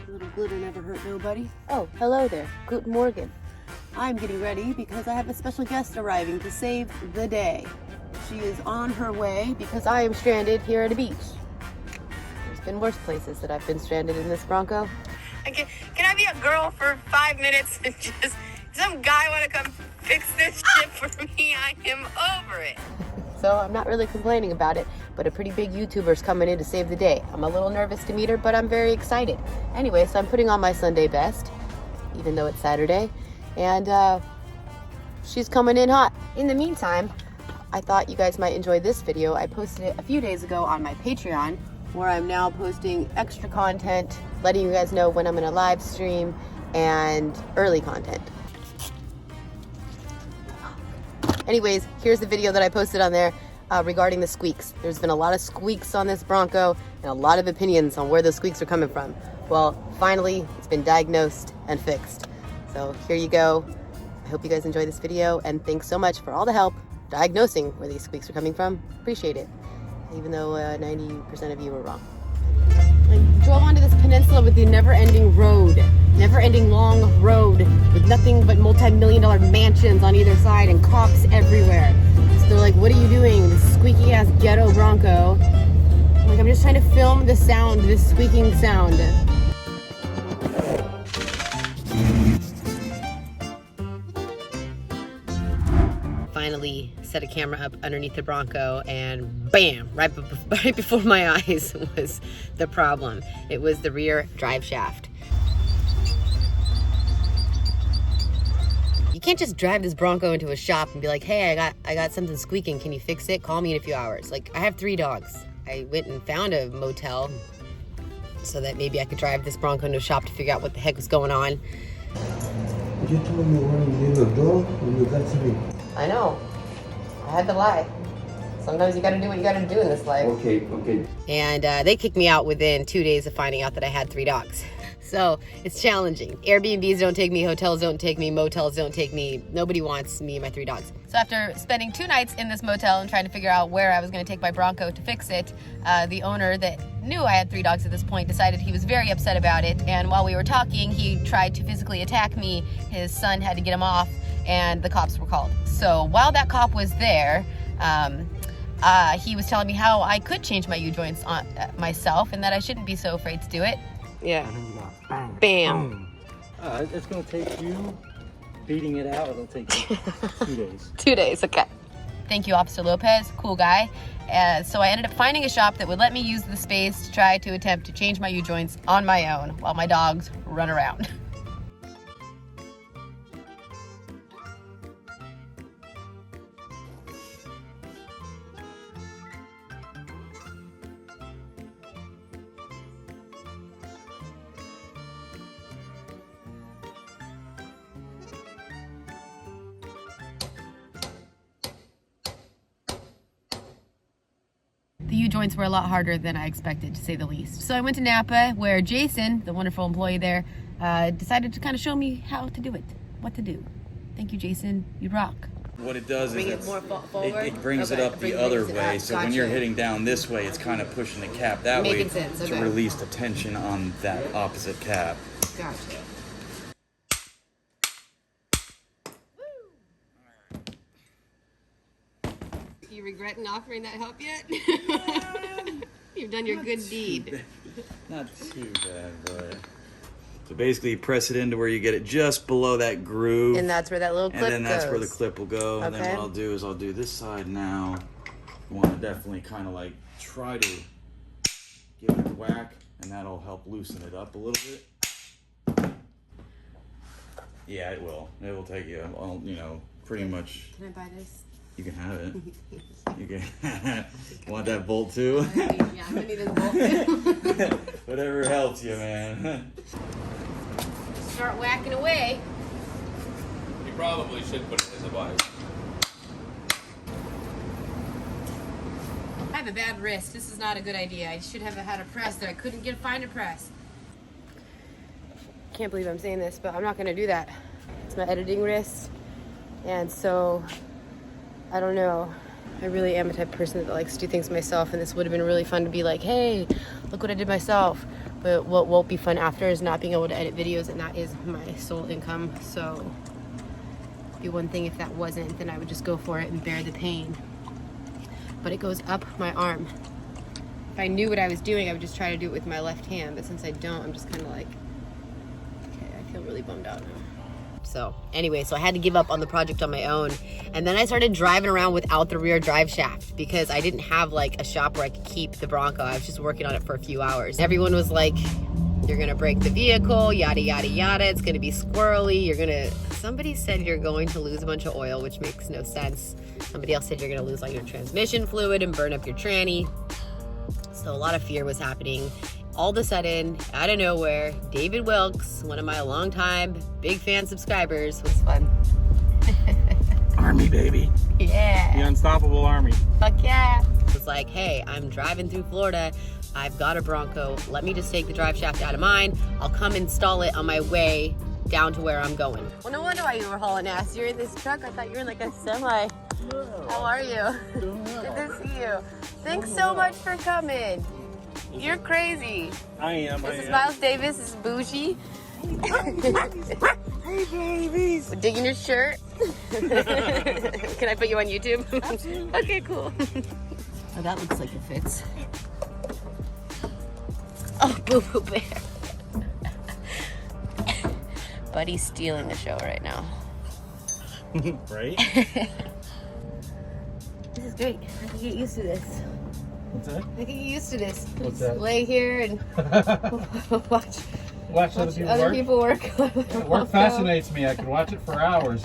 A little glitter never hurt nobody. Oh, hello there. Guten Morgen. I'm getting ready because I have a special guest arriving to save the day. She is on her way because I am stranded here at a beach. There's been worse places that I've been stranded in this Bronco. Can I be a girl for 5 minutes and just some guy want to come fix this shit for me? I am over it. So I'm not really complaining about it, but a pretty big YouTuber's coming in to save the day. I'm a little nervous to meet her, but I'm very excited. Anyway, so I'm putting on my Sunday best, even though it's Saturday, and she's coming in hot. In the meantime, I thought you guys might enjoy this video. I posted it a few days ago on my Patreon, where I'm now posting extra content, letting you guys know when I'm in a live stream, and early content. Anyways, here's the video that I posted on there regarding the squeaks. There's been a lot of squeaks on this Bronco and a lot of opinions on where those squeaks are coming from. Well, finally, it's been diagnosed and fixed. So here you go. I hope you guys enjoy this video, and thanks so much for all the help diagnosing where these squeaks are coming from. Appreciate it, even though 90% of you were wrong. I drove onto this peninsula with the never-ending road, never-ending long road with nothing but multi-million-dollar mansions on either side and cops everywhere. So they're like, what are you doing? This squeaky-ass ghetto Bronco. I'm like, I'm just trying to film the sound, this squeaking sound. Finally set a camera up underneath the Bronco, and bam, right before my eyes was the problem. It was the rear drive shaft. You can't just drive this Bronco into a shop and be like, hey, I got something squeaking, can you fix it? Call me in a few hours. Like, I have 3 dogs. I went and found a motel so that maybe I could drive this Bronco into a shop to figure out what the heck was going on. You told me when you leave the door when you got to me. I know. I had to lie. Sometimes you gotta do what you gotta do in this life. Okay. And they kicked me out within 2 days of finding out that I had 3 dogs. So it's challenging. Airbnbs don't take me, hotels don't take me, motels don't take me. Nobody wants me and my 3 dogs. So after spending 2 nights in this motel and trying to figure out where I was gonna take my Bronco to fix it, the owner that knew I had 3 dogs at this point decided he was very upset about it. And while we were talking, he tried to physically attack me. His son had to get him off, and the cops were called. So while that cop was there, he was telling me how I could change my U-joints on myself and that I shouldn't be so afraid to do it. Yeah. Bam. It's going to take you beating it out. It'll take you 2 days. 2 days, okay. Thank you, Officer Lopez, cool guy. So I ended up finding a shop that would let me use the space to try to attempt to change my U-joints on my own while my dogs run around. The U-joints were a lot harder than I expected, to say the least. So I went to Napa, where Jason, the wonderful employee there, decided to kind of show me how to do it, what to do. Thank you, Jason. You rock. What it does Bring is it more forward? it brings Okay, it up the brings other it way. up. So when you're hitting down this way, it's kind of pushing the cap that Making way sense, to okay. release the tension on that opposite cap. Gotcha. You regretting offering that help yet? You've done your good deed. Not too bad, but... So basically you press it into where you get it just below that groove. And that's where that little clip goes. And then that's where the clip will go. And then Okay. what I'll do is I'll do this side now. You want to definitely kind of like try to give it a whack, and that'll help loosen it up a little bit. Yeah, it will. It will take you, you know, pretty much. Can I buy this? You can have it. You can. Want that bolt too? Yeah, I'm gonna need this bolt. Whatever helps you, man. Start whacking away. You probably should put it as a bike. I have a bad wrist. This is not a good idea. I should have had a press there. I couldn't find a press. Can't believe I'm saying this, but I'm not gonna do that. It's my editing wrist, and so I don't know. I really am a type of person that likes to do things myself, and this would have been really fun to be like, hey, look what I did myself. But what won't be fun after is not being able to edit videos, and that is my sole income. So it'd be one thing if that wasn't, then I would just go for it and bear the pain. But it goes up my arm. If I knew what I was doing, I would just try to do it with my left hand. But since I don't, I'm just kind of like, okay, I feel really bummed out now. So anyway, so I had to give up on the project on my own. And then I started driving around without the rear drive shaft because I didn't have like a shop where I could keep the Bronco. I was just working on it for a few hours. Everyone was like, you're gonna break the vehicle, yada, yada, yada. It's gonna be squirrely. Somebody said you're going to lose a bunch of oil, which makes no sense. Somebody else said you're gonna lose all your transmission fluid and burn up your tranny. So a lot of fear was happening. All of a sudden, out of nowhere, David Wilkes, one of my longtime big fan subscribers, was fun. Army, baby. Yeah. The unstoppable army. Fuck yeah. It's like, hey, I'm driving through Florida. I've got a Bronco. Let me just take the drive shaft out of mine. I'll come install it on my way down to where I'm going. Well, no wonder why you were hauling ass. You're in this truck. I thought you were in like a semi. No. How are you? Good to see you. Thanks so much for coming. You're crazy. I am. This is Miles Davis. This is Boujii. Hey, babies. Digging your shirt. Can I put you on YouTube? Absolutely. Okay, cool. Oh, that looks like it fits. Oh, Boo Boo Bear. Buddy's stealing the show right now. Right? This is great. I can get used to this. What's that? I can get used to this. What's Just that? lay here and watch other people work. Work fascinates me. I could watch it for hours.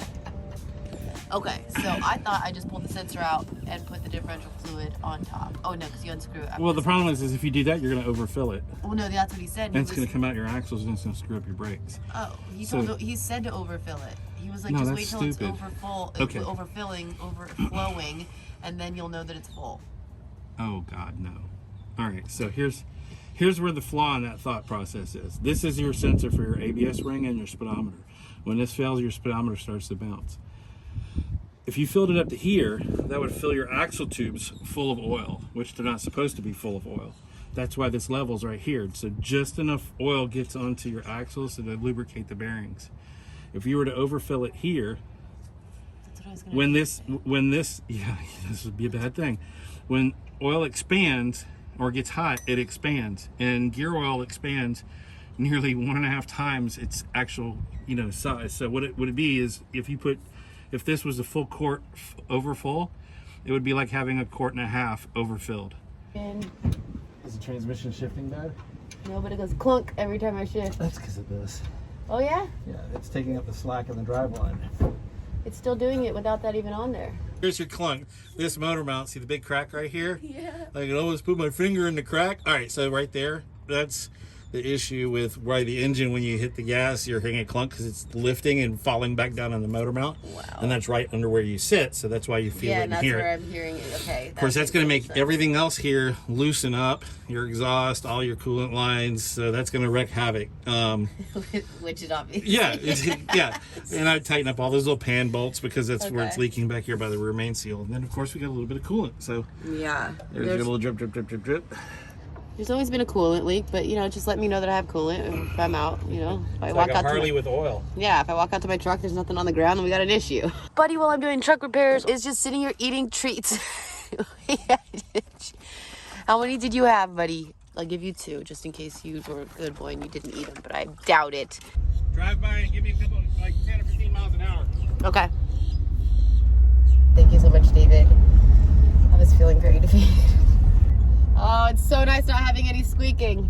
Okay, so I thought I just pulled the sensor out and put the differential fluid on top. Oh no, because you unscrew it. Well, the problem is if you do that, you're going to overfill it. Oh no, that's what he said. And it's going to come out your axles and it's going to screw up your brakes. Oh, So- he said to overfill it. He was like, No, just that's wait till stupid. it's overfull, Okay. overflowing, and then you'll know that it's full. Oh God, no. All right, so here's where the flaw in that thought process is. This is your sensor for your ABS ring and your speedometer. When this fails, your speedometer starts to bounce. If you filled it up to here, that would fill your axle tubes full of oil, which they're not supposed to be full of oil. That's why this level's right here. So just enough oil gets onto your axles to lubricate the bearings. If you were to overfill it here, That's what I was gonna when this, yeah, this would be a bad thing. When oil expands or gets hot, it expands, and gear oil expands nearly 1.5 times its actual, size. So what it would be is if this was a full quart overfull, it would be like having 1.5 quarts overfilled. And Is the transmission shifting bad? no, but it goes clunk every time I shift. That's because of this. Oh yeah? Yeah, it's taking up the slack in the drive line. It's still doing it without that even on there. Here's your clunk. This motor mount, see the big crack right here? Yeah. I can almost put my finger in the crack. All right, so right there, that's the issue with why the engine, when you hit the gas, you're hitting a clunk because it's lifting and falling back down on the motor mount. Wow. And that's right under where you sit, so that's why you feel Yeah, it and and that's hear where it. I'm hearing it. Okay. Of course, that's going to make everything else here loosen up, your exhaust, all your coolant lines, so that's going to wreak havoc. Which is obvious. Yeah, yeah. And I tighten up all those little pan bolts because that's where it's Okay. leaking back here by the rear main seal. And then, of course, we got a little bit of coolant, so Yeah. there's a little drip, drip, drip, drip, drip. There's always been a coolant leak, but just let me know that I have coolant if I'm out. If I It's walk like a out Harley to with oil. if I walk out to my truck, there's nothing on the ground, then we got an issue. Buddy, while I'm doing truck repairs, is just sitting here eating treats. How many did you have, buddy? I'll give you 2, just in case you were a good boy and you didn't eat them, but I doubt it. Drive by and give me a couple, like 10 or 15 miles an hour. Okay. Thank you so much, David. I was feeling very defeated. Oh, it's so nice not having any squeaking.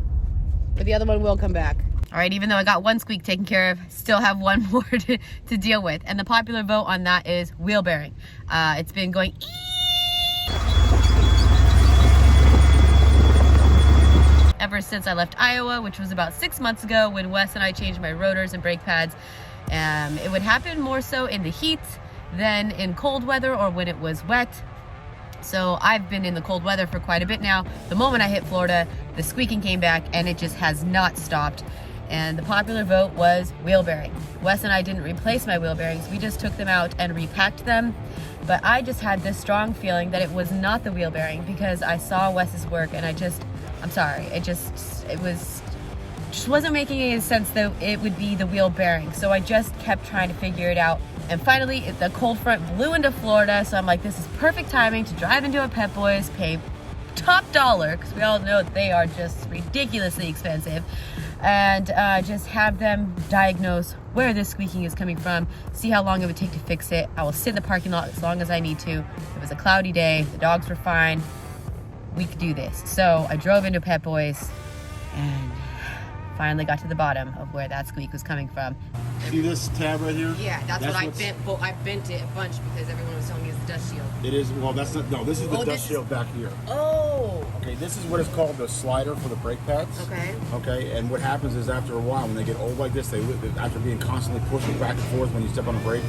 But the other one will come back. All right, even though I got one squeak taken care of, still have one more to deal with. And the popular vote on that is wheel bearing. It's been going ever since I left Iowa, which was about 6 months ago when Wes and I changed my rotors and brake pads. It would happen more so in the heat than in cold weather or when it was wet. So I've been in the cold weather for quite a bit now. The moment I hit Florida, the squeaking came back and it just has not stopped. And the popular vote was wheel bearing. Wes and I didn't replace my wheel bearings. We just took them out and repacked them. But I just had this strong feeling that it was not the wheel bearing because I saw Wes's work and I'm sorry. It was just wasn't making any sense that it would be the wheel bearing. So I just kept trying to figure it out. And finally, the cold front blew into Florida. So I'm like, this is perfect timing to drive into a Pep Boys, pay top dollar, because we all know that they are just ridiculously expensive, and just have them diagnose where this squeaking is coming from, see how long it would take to fix it. I will sit in the parking lot as long as I need to. It was a cloudy day, the dogs were fine, we could do this. So I drove into Pep Boys and finally got to the bottom of where that squeak was coming from. See this tab right here? Yeah, that's what I bent. I bent it a bunch because everyone was telling me it's the dust shield. It is. Well, that's not. No, this is the dust shield back here. Oh. Okay, this is what is called the slider for the brake pads. Okay. Okay, and what happens is after a while, when they get old like this, after being constantly pushing back and forth when you step on a brake,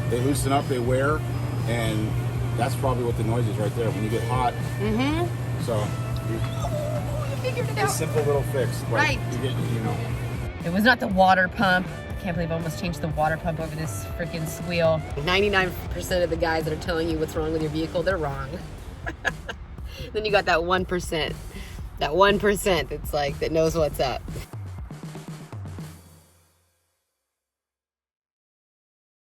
they loosen up, they wear, and that's probably what the noise is right there. When you get hot. Mm-hmm. So. You figured it out. A simple little fix. But right. You get, you know. It was not the water pump. I can't believe I almost changed the water pump over this freaking squeal. 99% of the guys that are telling you what's wrong with your vehicle, they're wrong. Then you got that 1%. That 1% that's like, that knows what's up.